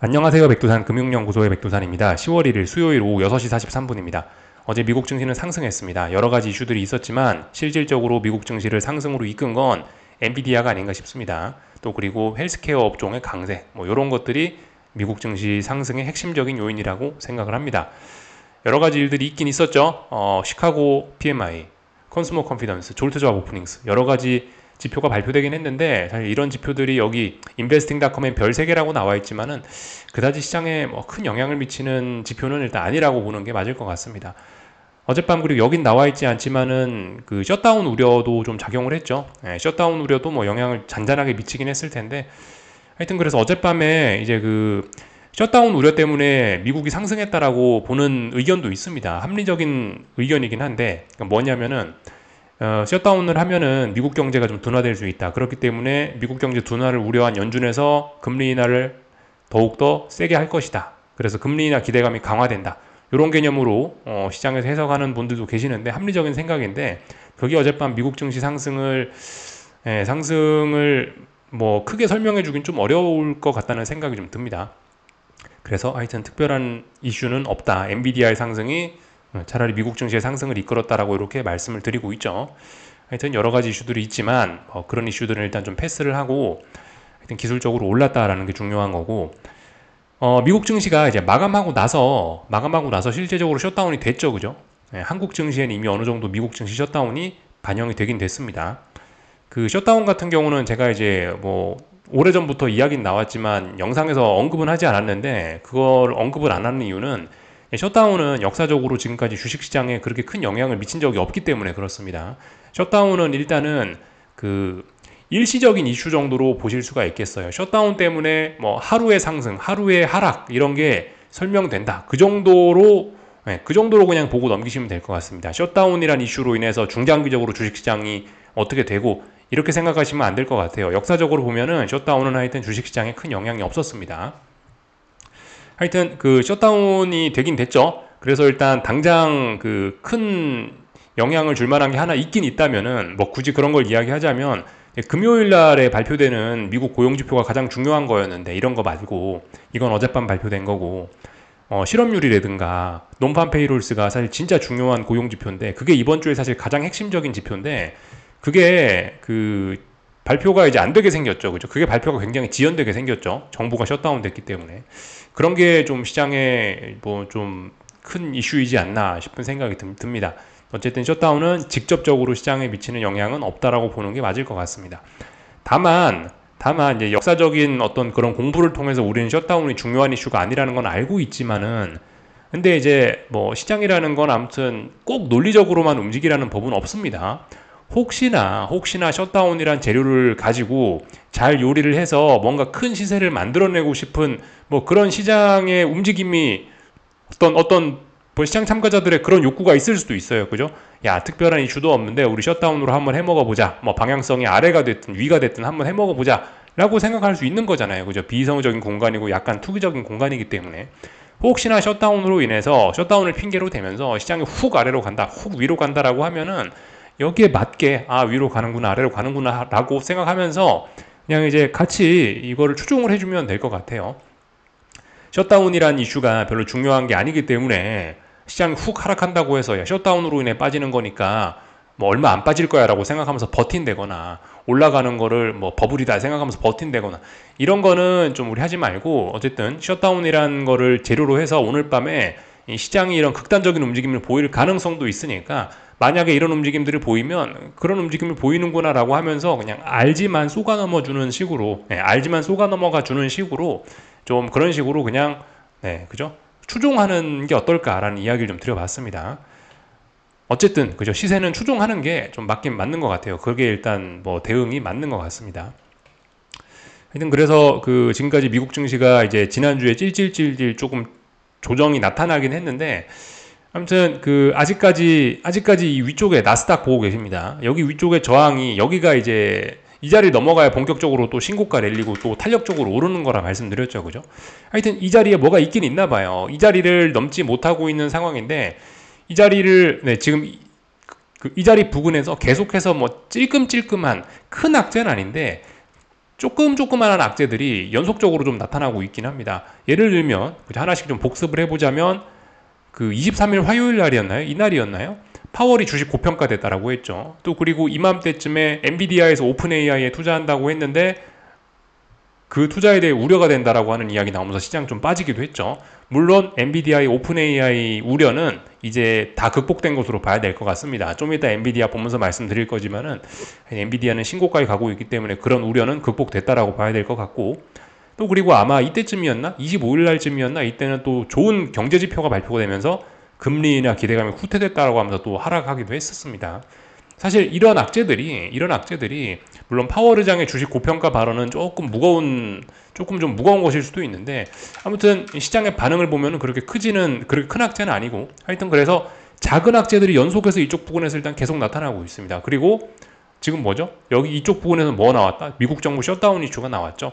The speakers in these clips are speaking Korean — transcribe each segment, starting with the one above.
안녕하세요. 백두산 금융연구소의 백두산입니다. 10월 1일 수요일 오후 6시 43분입니다. 어제 미국 증시는 상승했습니다. 여러 가지 이슈들이 있었지만 실질적으로 미국 증시를 상승으로 이끈 건 엔비디아가 아닌가 싶습니다. 또 그리고 헬스케어 업종의 강세, 이런 것들이 미국 증시 상승의 핵심적인 요인이라고 생각을 합니다. 여러 가지 일들이 있긴 있었죠. 시카고 PMI, 컨슈머 컨피던스, 졸트 잡 오프닝스, 여러 가지 지표가 발표되긴 했는데 사실 이런 지표들이 여기 인베스팅닷컴엔 별 3개라고 나와 있지만은 그다지 시장에 큰 영향을 미치는 지표는 일단 아니라고 보는 게 맞을 것 같습니다. 어젯밤 그리고 여긴 나와 있지 않지만은 그 셧다운 우려도 좀 작용을 했죠. 셧다운 우려도 영향을 잔잔하게 미치긴 했을 텐데 하여튼 그래서 어젯밤에 이제 그 셧다운 우려 때문에 미국이 상승했다라고 보는 의견도 있습니다. 합리적인 의견이긴 한데 뭐냐면은 셧다운을 하면은 미국 경제가 좀 둔화될 수 있다. 그렇기 때문에 미국 경제 둔화를 우려한 연준에서 금리 인하를 더욱더 세게 할 것이다. 그래서 금리 인하 기대감이 강화된다. 이런 개념으로 시장에서 해석하는 분들도 계시는데 합리적인 생각인데 그게 어젯밤 미국 증시 상승을 크게 설명해 주긴 좀 어려울 것 같다는 생각이 좀 듭니다. 그래서 하여튼 특별한 이슈는 없다. 엔비디아의 상승이 차라리 미국 증시의 상승을 이끌었다라고 이렇게 말씀을 드리고 있죠. 하여튼 여러 가지 이슈들이 있지만 그런 이슈들은 일단 좀 패스를 하고 하여튼 기술적으로 올랐다라는 게 중요한 거고 미국 증시가 이제 마감하고 나서 실제적으로 셧다운이 됐죠, 그죠? 한국 증시에는 이미 어느 정도 미국 증시 셧다운이 반영이 되긴 됐습니다. 그 셧다운 같은 경우는 제가 이제 오래전부터 이야기는 나왔지만 영상에서 언급은 하지 않았는데 그걸 언급을 안 하는 이유는 셧다운은 역사적으로 지금까지 주식시장에 그렇게 큰 영향을 미친 적이 없기 때문에 그렇습니다. 셧다운은 일단은 그 일시적인 이슈 정도로 보실 수가 있겠어요. 셧다운 때문에 하루의 상승, 하루의 하락 이런 게 설명된다. 그 정도로 그냥 보고 넘기시면 될 것 같습니다. 셧다운이란 이슈로 인해서 중장기적으로 주식시장이 어떻게 되고 이렇게 생각하시면 안 될 것 같아요. 역사적으로 보면은 셧다운은 하여튼 주식시장에 큰 영향이 없었습니다. 하여튼 그 셧다운이 되긴 됐죠. 그래서 일단 당장 그 큰 영향을 줄 만한 게 하나 있긴 있다면은 굳이 그런 걸 이야기하자면 금요일 날에 발표되는 미국 고용지표가 가장 중요한 거였는데 이런 거 말고 이건 어젯밤 발표된 거고 실업률이라든가 논판 페이롤스가 사실 진짜 중요한 고용지표인데 그게 이번 주에 사실 가장 핵심적인 지표인데 그게 그 발표가 이제 안 되게 생겼죠. 그죠? 그게 발표가 굉장히 지연되게 생겼죠. 정부가 셧다운 됐기 때문에. 그런 게 좀 시장에 좀 큰 이슈이지 않나 싶은 생각이 듭니다. 어쨌든 셧다운은 직접적으로 시장에 미치는 영향은 없다라고 보는 게 맞을 것 같습니다. 다만 이제 역사적인 어떤 그런 공부를 통해서 우리는 셧다운이 중요한 이슈가 아니라는 건 알고 있지만은 근데 이제 시장이라는 건 아무튼 꼭 논리적으로만 움직이라는 법은 없습니다. 혹시나 셧다운이란 재료를 가지고 잘 요리를 해서 뭔가 큰 시세를 만들어내고 싶은 그런 시장의 움직임이 어떤 시장 참가자들의 그런 욕구가 있을 수도 있어요. 그죠? 야, 특별한 이슈도 없는데 우리 셧다운으로 한번 해먹어 보자. 방향성이 아래가 됐든 위가 됐든 한번 해먹어 보자. 라고 생각할 수 있는 거잖아요. 그죠? 비이성적인 공간이고 약간 투기적인 공간이기 때문에. 혹시나 셧다운으로 인해서 셧다운을 핑계로 대면서 시장이 훅 아래로 간다, 훅 위로 간다라고 하면은 여기에 맞게 위로 가는구나, 아래로 가는구나 라고 생각하면서 그냥 이제 같이 이거를 추종을 해주면 될 것 같아요. 셧다운이란 이슈가 별로 중요한 게 아니기 때문에 시장이 훅 하락한다고 해서 셧다운으로 인해 빠지는 거니까 얼마 안 빠질 거야 라고 생각하면서 버틴다거나 올라가는 거를 버블이다 생각하면서 버틴다거나 이런 거는 좀 우리 하지 말고 어쨌든 셧다운이란 거를 재료로 해서 오늘 밤에 이 시장이 이런 극단적인 움직임을 보일 가능성도 있으니까 만약에 이런 움직임들이 보이면 그런 움직임을 보이는구나 라고 하면서 그냥 알지만 쏘가 넘어주는 식으로 알지만 쏘가 넘어가 주는 식으로 좀 그런 식으로 그냥 그죠? 추종하는 게 어떨까라는 이야기를 좀 드려봤습니다. 어쨌든 그죠? 시세는 추종하는 게 좀 맞긴 맞는 것 같아요. 그게 일단 대응이 맞는 것 같습니다. 하여튼 그래서 그 지금까지 미국 증시가 이제 지난주에 찔찔찔찔 조금 조정이 나타나긴 했는데 아무튼 그 아직까지 이 위쪽에 나스닥 보고 계십니다. 여기 위쪽에 저항이 여기가 이제 이 자리를 넘어가야 본격적으로 또 신고가 랠리고 또 탄력적으로 오르는 거라 말씀드렸죠. 그죠? 하여튼 이 자리에 뭐가 있긴 있나 봐요. 이 자리를 넘지 못하고 있는 상황인데 이 자리를 지금 이 자리 부근에서 계속해서 찔끔찔끔한 큰 악재는 아닌데 조그만한 악재들이 연속적으로 좀 나타나고 있긴 합니다. 예를 들면 하나씩 좀 복습을 해보자면 그 23일 화요일 날이었나요? 이날이었나요? 파월이 주식 고평가됐다라고 했죠. 또 그리고 이맘때쯤에 엔비디아에서 오픈 AI에 투자한다고 했는데 그 투자에 대해 우려가 된다라고 하는 이야기 나오면서 시장 좀 빠지기도 했죠. 물론 엔비디아의 오픈 AI 우려는 이제 다 극복된 것으로 봐야 될 것 같습니다. 좀 이따 엔비디아 보면서 말씀드릴 거지만은 엔비디아는 신고가에 가고 있기 때문에 그런 우려는 극복됐다라고 봐야 될 것 같고, 또 그리고 아마 이때쯤이었나? 25일 날쯤이었나? 이때는 또 좋은 경제 지표가 발표가 되면서 금리나 기대감이 후퇴됐다라고 하면서 또 하락하기도 했었습니다. 사실 이런 악재들이 물론 파월 의장의 주식 고평가 발언은 조금 좀 무거운 것일 수도 있는데, 아무튼 시장의 반응을 보면 그렇게 큰 악재는 아니고, 하여튼 그래서 작은 악재들이 연속해서 이쪽 부분에서 일단 계속 나타나고 있습니다. 그리고 지금 뭐죠? 여기 이쪽 부분에서 뭐 나왔다? 미국 정부 셧다운 이슈가 나왔죠.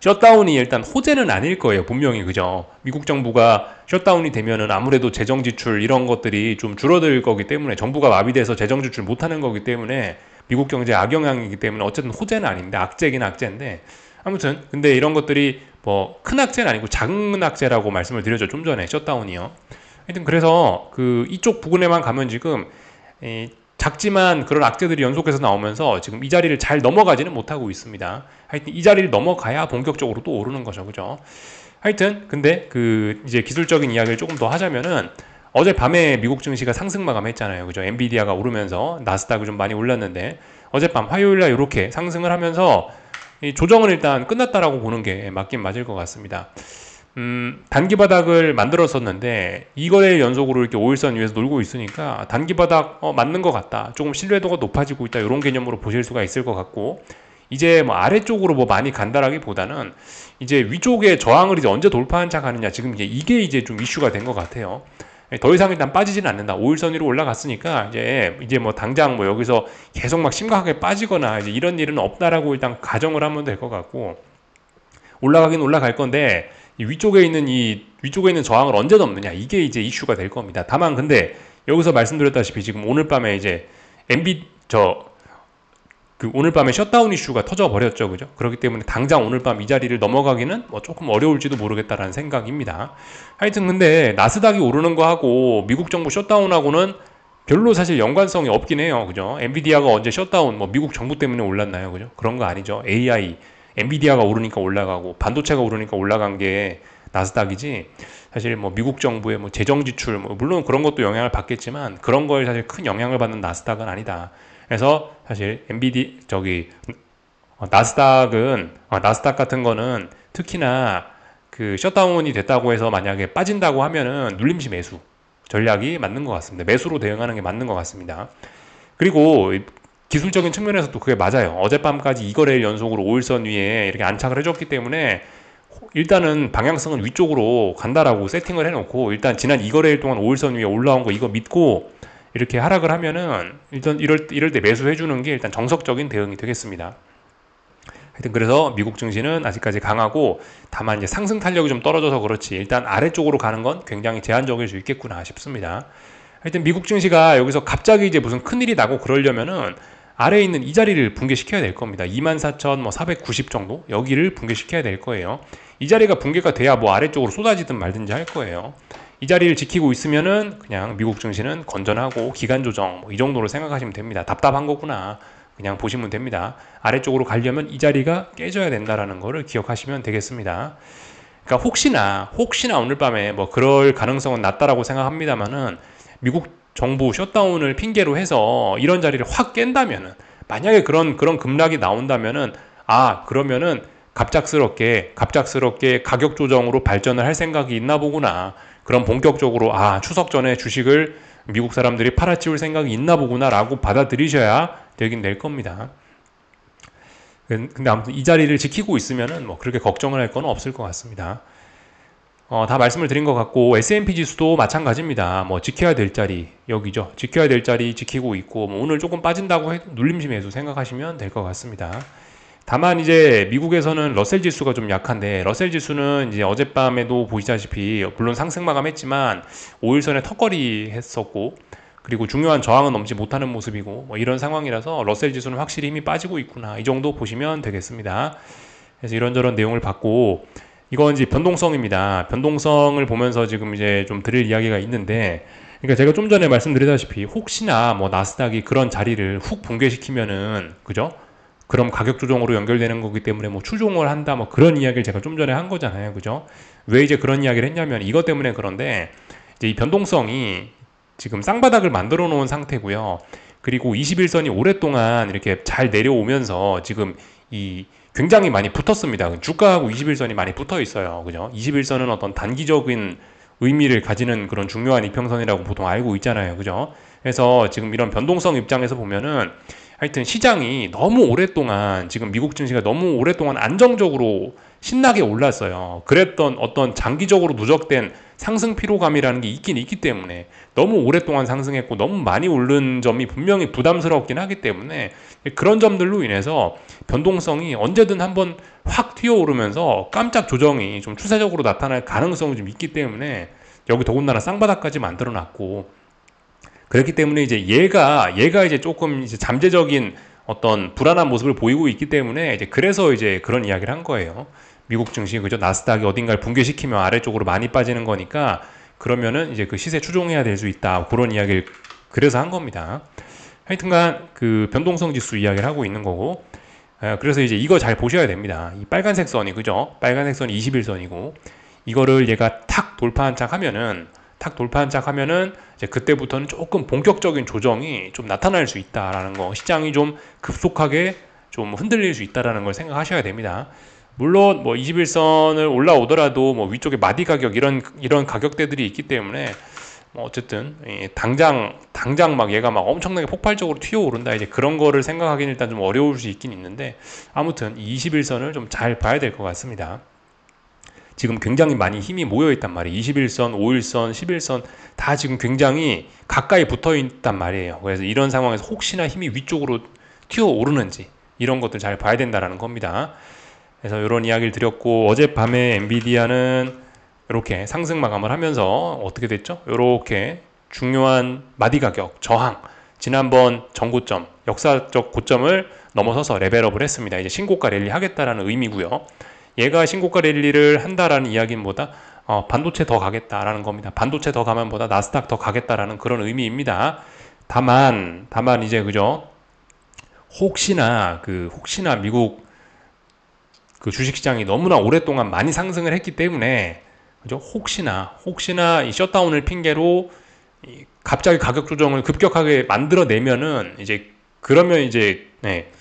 셧다운이 일단 호재는 아닐 거예요, 분명히. 그죠? 미국 정부가 셧다운이 되면은 아무래도 재정 지출 이런 것들이 좀 줄어들 거기 때문에, 정부가 마비돼서 재정 지출 못하는 거기 때문에 미국 경제에 악영향이기 때문에 어쨌든 호재는 아닌데, 악재긴 악재인데, 아무튼 근데 이런 것들이 뭐 큰 악재는 아니고 작은 악재라고 말씀을 드렸죠, 좀 전에. 셧다운이요. 하여튼 그래서 그 이쪽 부분에만 가면 지금 작지만 그런 악재들이 연속해서 나오면서 지금 이 자리를 잘 넘어가지는 못하고 있습니다. 하여튼 이 자리를 넘어가야 본격적으로 또 오르는 거죠. 그죠? 하여튼 근데 그 이제 기술적인 이야기를 조금 더 하자면은, 어젯밤에 미국 증시가 상승 마감했잖아요. 그죠? 엔비디아가 오르면서 나스닥이 좀 많이 올랐는데, 어젯밤 화요일날 이렇게 상승을 하면서 이 조정은 일단 끝났다라고 보는 게 맞긴 맞을 것 같습니다. 단기 바닥을 만들었었는데 이거를 연속으로 이렇게 5일선 위에서 놀고 있으니까 단기 바닥 맞는 것 같다, 조금 신뢰도가 높아지고 있다, 이런 개념으로 보실 수가 있을 것 같고, 이제 뭐 아래쪽으로 뭐 많이 간다라기보다는 이제 위쪽에 저항을 이제 언제 돌파한 차 가느냐, 지금 이게 이제 좀 이슈가 된 것 같아요. 더 이상 일단 빠지지는 않는다. 5일선 위로 올라갔으니까 이제 뭐 당장 뭐 여기서 계속 막 심각하게 빠지거나 이제 이런 일은 없다라고 일단 가정을 하면 될 것 같고, 올라가긴 올라갈 건데 위쪽에 있는 저항을 언제 넘느냐, 이게 이제 이슈가 될 겁니다. 다만 근데 여기서 말씀드렸다시피 지금 오늘 밤에 이제 오늘 밤에 셧다운 이슈가 터져 버렸죠. 그죠? 그렇기 때문에 당장 오늘 밤 이 자리를 넘어가기는 뭐 조금 어려울지도 모르겠다라는 생각입니다. 하여튼 근데 나스닥이 오르는 거하고 미국 정부 셧다운하고는 별로 사실 연관성이 없긴 해요. 그죠? 엔비디아가 언제 셧다운, 뭐 미국 정부 때문에 올랐나요? 그죠? 그런 거 아니죠. AI, 엔비디아가 오르니까 올라가고 반도체가 오르니까 올라간 게 나스닥이지, 사실 뭐 미국 정부의 뭐 재정 지출, 뭐 물론 그런 것도 영향을 받겠지만 그런 거에 사실 큰 영향을 받는 나스닥은 아니다. 그래서 사실 나스닥 같은 거는 특히나 그 셧다운이 됐다고 해서 만약에 빠진다고 하면은 눌림시 매수 전략이 맞는 것 같습니다. 매수로 대응하는 게 맞는 것 같습니다. 그리고 기술적인 측면에서도 그게 맞아요. 어젯밤까지 이거래일 연속으로 5일선 위에 이렇게 안착을 해줬기 때문에 일단은 방향성은 위쪽으로 간다라고 세팅을 해놓고, 일단 지난 이거래일 동안 5일선 위에 올라온 거 이거 믿고 이렇게 하락을 하면은 일단 이럴 때 매수해주는 게 일단 정석적인 대응이 되겠습니다. 하여튼 그래서 미국 증시는 아직까지 강하고, 다만 이제 상승 탄력이 좀 떨어져서 그렇지 일단 아래쪽으로 가는 건 굉장히 제한적일 수 있겠구나 싶습니다. 하여튼 미국 증시가 여기서 갑자기 이제 무슨 큰일이 나고 그러려면은 아래에 있는 이 자리를 붕괴시켜야 될 겁니다. 24,490 정도? 여기를 붕괴시켜야 될 거예요. 이 자리가 붕괴가 돼야 뭐 아래쪽으로 쏟아지든 말든지 할 거예요. 이 자리를 지키고 있으면은 그냥 미국 증시는 건전하고 기간 조정 뭐 이 정도로 생각하시면 됩니다. 답답한 거구나, 그냥 보시면 됩니다. 아래쪽으로 가려면 이 자리가 깨져야 된다라는 거를 기억하시면 되겠습니다. 그러니까 혹시나 오늘 밤에 뭐 그럴 가능성은 낮다라고 생각합니다만은, 미국 정부 셧다운을 핑계로 해서 이런 자리를 확 깬다면은, 만약에 그런 급락이 나온다면은, 그러면은 갑작스럽게 가격 조정으로 발전을 할 생각이 있나 보구나, 그럼 본격적으로 추석 전에 주식을 미국 사람들이 팔아치울 생각이 있나 보구나 라고 받아들이셔야 되긴 될 겁니다. 근데 아무튼 이 자리를 지키고 있으면은 뭐 그렇게 걱정을 할 건 없을 것 같습니다. 다 말씀을 드린 것 같고, S&P 지수도 마찬가지입니다. 뭐 지켜야 될 자리 여기죠. 지켜야 될 자리 지키고 있고, 뭐 오늘 조금 빠진다고 해도 눌림시 매수 생각하시면 될 것 같습니다. 다만 이제 미국에서는 러셀 지수가 좀 약한데, 러셀 지수는 이제 어젯밤에도 보시다시피 물론 상승 마감했지만 5일선에 턱걸이 했었고, 그리고 중요한 저항은 넘지 못하는 모습이고 뭐 이런 상황이라서 러셀 지수는 확실히 힘이 빠지고 있구나, 이 정도 보시면 되겠습니다. 그래서 이런저런 내용을 봤고, 이건 이제 변동성입니다. 변동성을 보면서 지금 이제 좀 드릴 이야기가 있는데, 그러니까 제가 좀 전에 말씀드리다시피 혹시나 뭐 나스닥이 그런 자리를 훅 붕괴시키면은, 그죠? 그럼 가격 조정으로 연결되는 거기 때문에 뭐 추종을 한다, 뭐 그런 이야기를 제가 좀 전에 한 거잖아요, 그죠? 왜 이제 그런 이야기를 했냐면 이것 때문에. 그런데 이제 이 변동성이 지금 쌍바닥을 만들어 놓은 상태고요. 그리고 21선이 오랫동안 이렇게 잘 내려오면서 지금 이 굉장히 많이 붙었습니다. 주가하고 21선이 많이 붙어 있어요. 그죠? 21선은 어떤 단기적인 의미를 가지는 그런 중요한 이평선이라고 보통 알고 있잖아요. 그죠? 그래서 지금 이런 변동성 입장에서 보면은 하여튼 시장이 너무 오랫동안, 지금 미국 증시가 너무 오랫동안 안정적으로 신나게 올랐어요. 그랬던 어떤 장기적으로 누적된 상승 피로감이라는 게 있긴 있기 때문에, 너무 오랫동안 상승했고 너무 많이 오른 점이 분명히 부담스럽긴 하기 때문에, 그런 점들로 인해서 변동성이 언제든 한번 확 튀어오르면서 깜짝 조정이 좀 추세적으로 나타날 가능성이 좀 있기 때문에, 여기 더군다나 쌍바닥까지 만들어 놨고, 그렇기 때문에 이제 얘가 이제 조금 이제 잠재적인 어떤 불안한 모습을 보이고 있기 때문에, 이제 그래서 이제 그런 이야기를 한 거예요. 미국 증시, 그죠? 나스닥이 어딘가를 붕괴시키면 아래쪽으로 많이 빠지는 거니까, 그러면은 이제 그 시세 추종해야 될 수 있다, 그런 이야기를 그래서 한 겁니다. 하여튼간 그 변동성 지수 이야기를 하고 있는 거고, 그래서 이제 이거 잘 보셔야 됩니다. 이 빨간색 선이, 그죠? 빨간색 선이 21선이고, 이거를 얘가 탁 돌파한 척 하면은, 이제 그때부터는 조금 본격적인 조정이 좀 나타날 수 있다라는 거, 시장이 좀 급속하게 좀 흔들릴 수 있다라는 걸 생각하셔야 됩니다. 물론 뭐 21선을 올라오더라도 뭐 위쪽에 마디 가격, 이런 가격대들이 있기 때문에, 뭐 어쨌든 당장 막 얘가 막 엄청나게 폭발적으로 튀어오른다, 이제 그런 거를 생각하기는 일단 좀 어려울 수 있긴 있는데, 아무튼 이 21선을 좀 잘 봐야 될 것 같습니다. 지금 굉장히 많이 힘이 모여 있단 말이에요. 21선, 5일선, 11선 다 지금 굉장히 가까이 붙어 있단 말이에요. 그래서 이런 상황에서 혹시나 힘이 위쪽으로 튀어오르는지, 이런 것들 잘 봐야 된다라는 겁니다. 그래서 이런 이야기를 드렸고, 어젯밤에 엔비디아는 이렇게 상승 마감을 하면서 어떻게 됐죠? 이렇게 중요한 마디 가격, 저항, 지난번 전고점, 역사적 고점을 넘어서서 레벨업을 했습니다. 이제 신고가 랠리 하겠다라는 의미고요. 얘가 신고가 랠리를 한다라는 이야기보다 반도체 더 가겠다라는 겁니다. 반도체 더 가면 보다 나스닥 더 가겠다라는 그런 의미입니다. 다만 이제, 그죠? 혹시나 미국 그 주식시장이 너무나 오랫동안 많이 상승을 했기 때문에, 그죠? 혹시나 이 셧다운을 핑계로 갑자기 가격 조정을 급격하게 만들어내면은, 이제 그러면 이제, 네,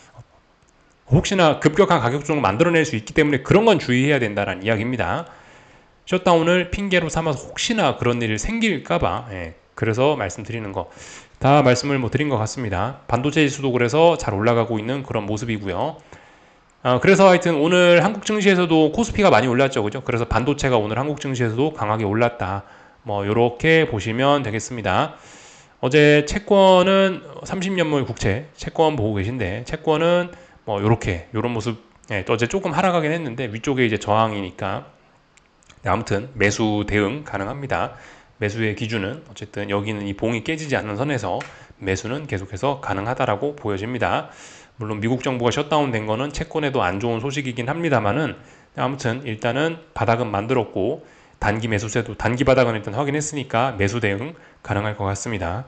혹시나 급격한 가격 조정을 만들어낼 수 있기 때문에 그런 건 주의해야 된다는 이야기입니다. 셧다운을 핑계로 삼아서 혹시나 그런 일이 생길까봐, 그래서 말씀드리는 거 다 말씀을 뭐 드린 것 같습니다. 반도체 지수도 그래서 잘 올라가고 있는 그런 모습이고요. 그래서 하여튼 오늘 한국 증시에서도 코스피가 많이 올랐죠, 그죠? 그래서 반도체가 오늘 한국 증시에서도 강하게 올랐다, 뭐 요렇게 보시면 되겠습니다. 어제 채권은 30년물 국채 채권 보고 계신데, 채권은 뭐 요런 모습, 어제 조금 하락하긴 했는데 위쪽에 이제 저항이니까, 아무튼 매수 대응 가능합니다. 매수의 기준은 어쨌든 여기는 이 봉이 깨지지 않는 선에서 매수는 계속해서 가능하다라고 보여집니다. 물론 미국 정부가 셧다운 된 거는 채권에도 안 좋은 소식이긴 합니다만은, 아무튼 일단은 바닥은 만들었고, 단기 매수세도, 단기 바닥은 일단 확인했으니까 매수 대응 가능할 것 같습니다.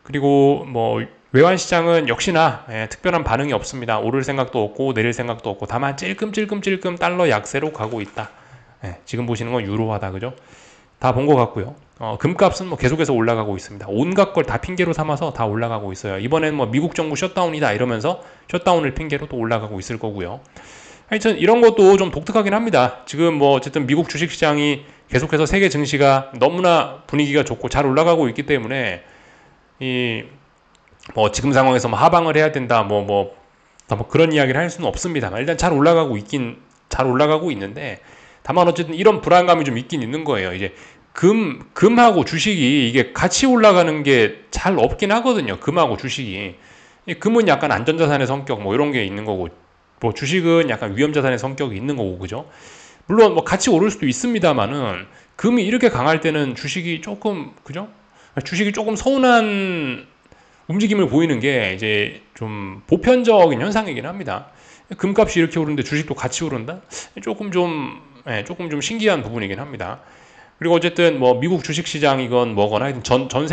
그리고 뭐 외환 시장은 역시나 특별한 반응이 없습니다. 오를 생각도 없고 내릴 생각도 없고, 다만 찔끔찔끔 달러 약세로 가고 있다. 지금 보시는 건 유로화다, 그죠? 다 본 것 같고요. 금값은 뭐 계속해서 올라가고 있습니다. 온갖 걸 다 핑계로 삼아서 다 올라가고 있어요. 이번엔 뭐 미국 정부 셧다운이다 이러면서 셧다운을 핑계로 또 올라가고 있을 거고요. 하여튼 이런 것도 좀 독특하긴 합니다. 지금 뭐 어쨌든 미국 주식시장이 계속해서 세계 증시가 너무나 분위기가 좋고 잘 올라가고 있기 때문에, 이 뭐 지금 상황에서 뭐 하방을 해야 된다, 뭐 그런 이야기를 할 수는 없습니다만, 일단 잘 올라가고 있는데, 다만 어쨌든 이런 불안감이 좀 있긴 있는 거예요. 이제 금하고 주식이 이게 같이 올라가는 게 잘 없긴 하거든요. 금하고 주식이. 금은 약간 안전자산의 성격 뭐 이런 게 있는 거고, 뭐 주식은 약간 위험자산의 성격이 있는 거고, 그죠? 물론 뭐 같이 오를 수도 있습니다만은, 금이 이렇게 강할 때는 주식이 조금, 그죠? 주식이 조금 서운한 움직임을 보이는 게 이제 좀 보편적인 현상이긴 합니다. 금값이 이렇게 오르는데 주식도 같이 오른다? 조금 좀 신기한 부분이긴 합니다. 그리고 어쨌든 뭐 미국 주식시장이건 뭐거나 하여튼 전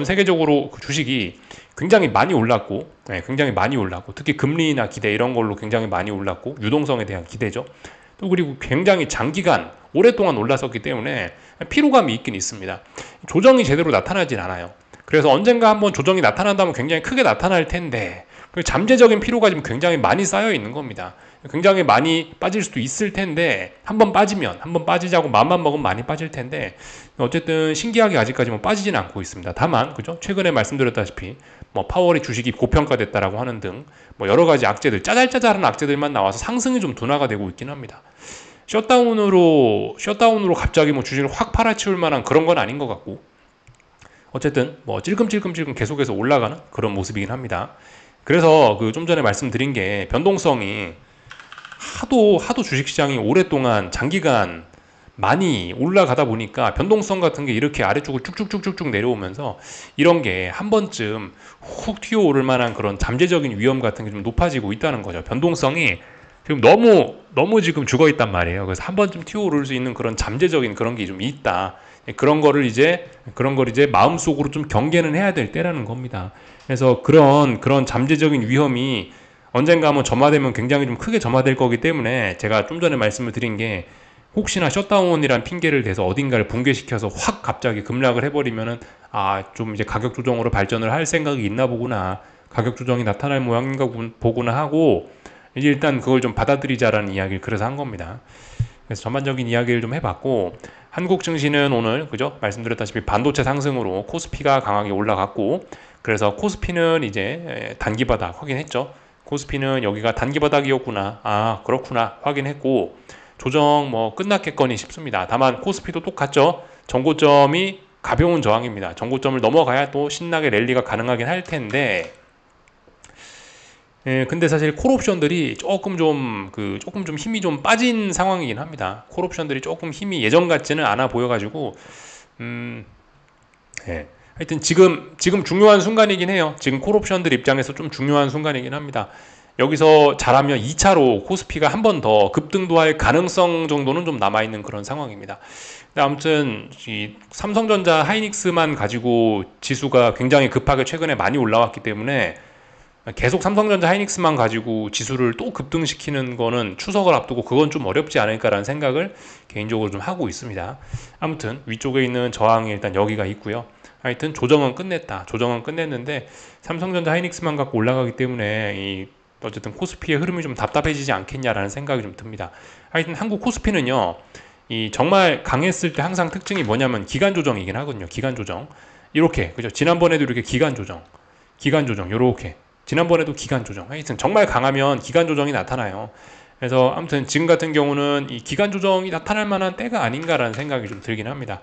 세계적으로 그 주식이 굉장히 많이 올랐고, 굉장히 많이 올랐고, 특히 금리나 기대 이런 걸로 굉장히 많이 올랐고, 유동성에 대한 기대죠. 또 그리고 굉장히 장기간 오랫동안 올랐었기 때문에 피로감이 있긴 있습니다. 조정이 제대로 나타나진 않아요. 그래서 언젠가 한번 조정이 나타난다면 굉장히 크게 나타날 텐데 잠재적인 피로가 지금 굉장히 많이 쌓여 있는 겁니다. 굉장히 많이 빠질 수도 있을 텐데 한번 빠지자고 마음만 먹으면 많이 빠질 텐데 어쨌든 신기하게 아직까지 뭐 빠지진 않고 있습니다. 다만 그죠? 최근에 말씀드렸다시피 뭐 파월의 주식이 고평가됐다라고 하는 등 뭐 여러 가지 악재들 짜잘짜잘한 악재들만 나와서 상승이 좀 둔화가 되고 있긴 합니다. 셧다운으로 갑자기 뭐 주식을 확 팔아치울 만한 그런 건 아닌 것 같고 어쨌든 뭐 찔끔찔끔 계속해서 올라가는 그런 모습이긴 합니다. 그래서 그 좀 전에 말씀드린 게 변동성이 하도 주식시장이 오랫동안 장기간 많이 올라가다 보니까 변동성 같은 게 이렇게 아래쪽을 쭉쭉쭉쭉 내려오면서 이런 게 한 번쯤 훅 튀어오를 만한 그런 잠재적인 위험 같은 게 좀 높아지고 있다는 거죠. 변동성이 지금 너무 지금 죽어 있단 말이에요. 그래서 한 번쯤 튀어오를 수 있는 그런 잠재적인 그런 게 좀 있다. 그런 걸 이제 마음속으로 좀 경계는 해야 될 때라는 겁니다. 그래서 그런 잠재적인 위험이 언젠가 한번 점화되면 굉장히 좀 크게 점화될 거기 때문에 제가 좀 전에 말씀을 드린 게 혹시나 셧다운이란 핑계를 대서 어딘가를 붕괴시켜서 확 갑자기 급락을 해버리면은 좀 이제 가격 조정으로 발전을 할 생각이 있나 보구나, 가격 조정이 나타날 모양인가 보구나 하고 이제 일단 그걸 좀 받아들이자라는 이야기를 그래서 한 겁니다. 그래서 전반적인 이야기를 좀 해봤고 한국 증시는 오늘 그죠? 말씀드렸다시피 반도체 상승으로 코스피가 강하게 올라갔고 그래서 코스피는 이제 단기 바닥 확인했죠. 코스피는 여기가 단기 바닥이었구나. 그렇구나 확인했고 조정 뭐 끝났겠거니 싶습니다. 다만 코스피도 똑같죠. 전고점이 가벼운 저항입니다. 전고점을 넘어가야 또 신나게 랠리가 가능하긴 할 텐데 근데 사실 콜옵션들이 조금 좀 힘이 좀 빠진 상황이긴 합니다. 콜옵션들이 조금 힘이 예전 같지는 않아 보여가지고 하여튼 지금 중요한 순간이긴 해요. 지금 콜옵션들 입장에서 좀 중요한 순간이긴 합니다. 여기서 잘하면 2차로 코스피가 한 번 더 급등도할 가능성 정도는 좀 남아있는 그런 상황입니다. 근데 아무튼 이 삼성전자 하이닉스만 가지고 지수가 굉장히 급하게 최근에 많이 올라왔기 때문에 계속 삼성전자 하이닉스만 가지고 지수를 또 급등시키는 거는 추석을 앞두고 그건 좀 어렵지 않을까라는 생각을 개인적으로 좀 하고 있습니다. 아무튼 위쪽에 있는 저항이 일단 여기가 있고요. 하여튼 조정은 끝냈는데 삼성전자 하이닉스만 갖고 올라가기 때문에 어쨌든 코스피의 흐름이 좀 답답해지지 않겠냐라는 생각이 좀 듭니다. 하여튼 한국 코스피는요, 정말 강했을 때 항상 특징이 뭐냐면 기간 조정이긴 하거든요. 기간 조정. 이렇게, 그죠? 지난번에도 이렇게 기간 조정, 요렇게. 지난번에도 기간 조정. 하여튼 정말 강하면 기간 조정이 나타나요. 그래서 아무튼 지금 같은 경우는 이 기간 조정이 나타날 만한 때가 아닌가라는 생각이 좀 들긴 합니다.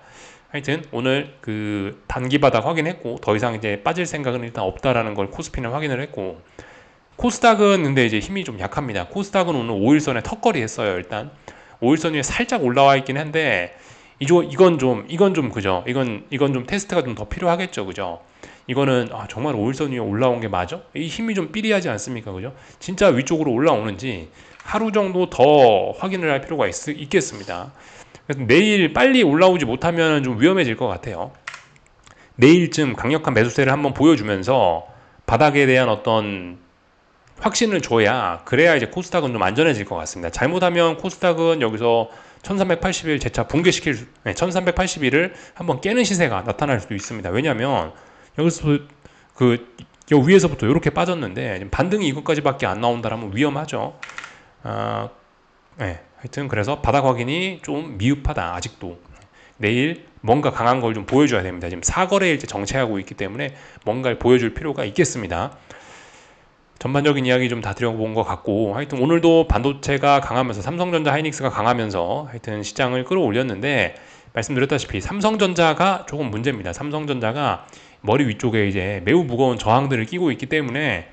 하여튼 오늘 그 단기 바닥 확인했고 더 이상 이제 빠질 생각은 일단 없다라는 걸 코스피는 확인을 했고 코스닥은 근데 이제 힘이 좀 약합니다. 코스닥은 오늘 5일선에 턱걸이 했어요. 일단 5일선 위에 살짝 올라와 있긴 한데 이건 좀 그죠? 이건 좀 테스트가 좀 더 필요하겠죠. 그죠? 이거는 정말 5일선 위에 올라온 게 맞아? 이 힘이 좀 삐리하지 않습니까? 그죠? 진짜 위쪽으로 올라오는지 하루 정도 더 확인을 할 필요가 있겠습니다. 그래서 내일 빨리 올라오지 못하면 좀 위험해질 것 같아요. 내일쯤 강력한 매수세를 한번 보여주면서 바닥에 대한 어떤 확신을 줘야 그래야 이제 코스닥은 좀 안전해질 것 같습니다. 잘못하면 코스닥은 여기서 1380일 재차 붕괴시킬 1380일을 한번 깨는 시세가 나타날 수도 있습니다. 왜냐하면 여기서 위에서부터 이렇게 빠졌는데 반등이 이것까지밖에 안 나온다라면 위험하죠. 하여튼 그래서 바닥 확인이 좀 미흡하다. 아직도 내일 뭔가 강한 걸 좀 보여줘야 됩니다. 지금 4거래일째 정체하고 있기 때문에 뭔가를 보여줄 필요가 있겠습니다. 전반적인 이야기 좀 다 드려본 것 같고 하여튼 오늘도 반도체가 강하면서 삼성전자 하이닉스가 강하면서 하여튼 시장을 끌어올렸는데 말씀드렸다시피 삼성전자가 조금 문제입니다. 삼성전자가 머리 위쪽에 이제 매우 무거운 저항들을 끼고 있기 때문에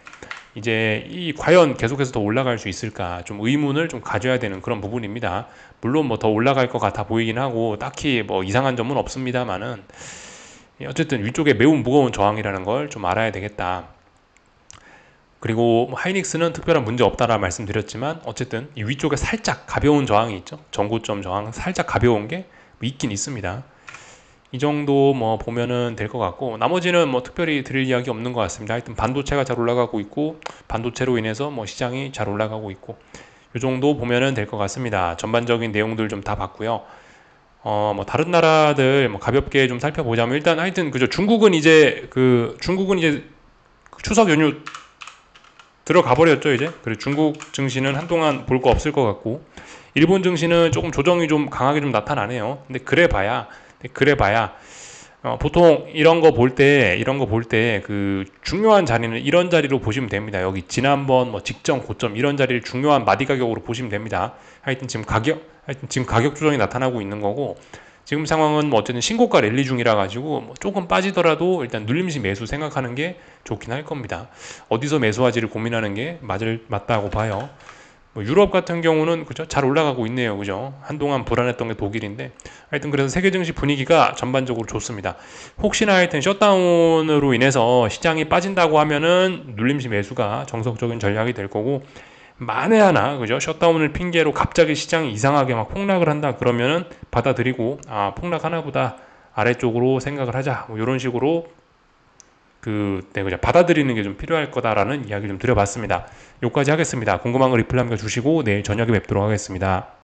이제 과연 계속해서 더 올라갈 수 있을까 좀 의문을 좀 가져야 되는 그런 부분입니다. 물론 뭐 더 올라갈 것 같아 보이긴 하고 딱히 뭐 이상한 점은 없습니다만은 어쨌든 위쪽에 매우 무거운 저항이라는 걸 좀 알아야 되겠다. 그리고 하이닉스는 특별한 문제 없다라 말씀드렸지만 어쨌든 이 위쪽에 살짝 가벼운 저항이 있죠. 전고점 저항 살짝 가벼운 게 있긴 있습니다. 이 정도 뭐 보면은 될 것 같고, 나머지는 뭐 특별히 드릴 이야기 없는 것 같습니다. 하여튼 반도체가 잘 올라가고 있고, 반도체로 인해서 뭐 시장이 잘 올라가고 있고, 이 정도 보면은 될 것 같습니다. 전반적인 내용들 좀 다 봤고요. 뭐 다른 나라들 뭐 가볍게 좀 살펴보자면, 일단 하여튼 그죠. 중국은 이제 추석 연휴 들어가 버렸죠 이제. 그리고 중국 증시는 한동안 볼 거 없을 것 같고, 일본 증시는 조금 조정이 좀 강하게 좀 나타나네요. 근데 그래봐야 보통 이런 거 볼 때 그 중요한 자리는 이런 자리로 보시면 됩니다. 여기 지난번 뭐 직전 고점 이런 자리를 중요한 마디 가격으로 보시면 됩니다. 하여튼 지금 가격 조정이 나타나고 있는 거고, 지금 상황은 뭐 어쨌든 신고가 랠리 중이라 가지고 뭐 조금 빠지더라도 일단 눌림시 매수 생각하는 게 좋긴 할 겁니다. 어디서 매수하지를 고민하는 게 맞다고 봐요. 뭐 유럽 같은 경우는 그죠, 잘 올라가고 있네요. 그죠, 한동안 불안했던 게 독일인데, 하여튼 그래서 세계 증시 분위기가 전반적으로 좋습니다. 혹시나 하여튼 셧다운으로 인해서 시장이 빠진다고 하면은 눌림시 매수가 정석적인 전략이 될 거고, 만에 하나 그죠, 셧다운을 핑계로 갑자기 시장이 이상하게 막 폭락을 한다 그러면은 받아들이고, 아 폭락하나 보다, 아래쪽으로 생각을 하자, 뭐 이런 식으로 그냥 받아들이는 게 좀 필요할 거다라는 이야기를 좀 드려봤습니다. 여기까지 하겠습니다. 궁금한 거 리플 남겨주시고 내일 저녁에 뵙도록 하겠습니다.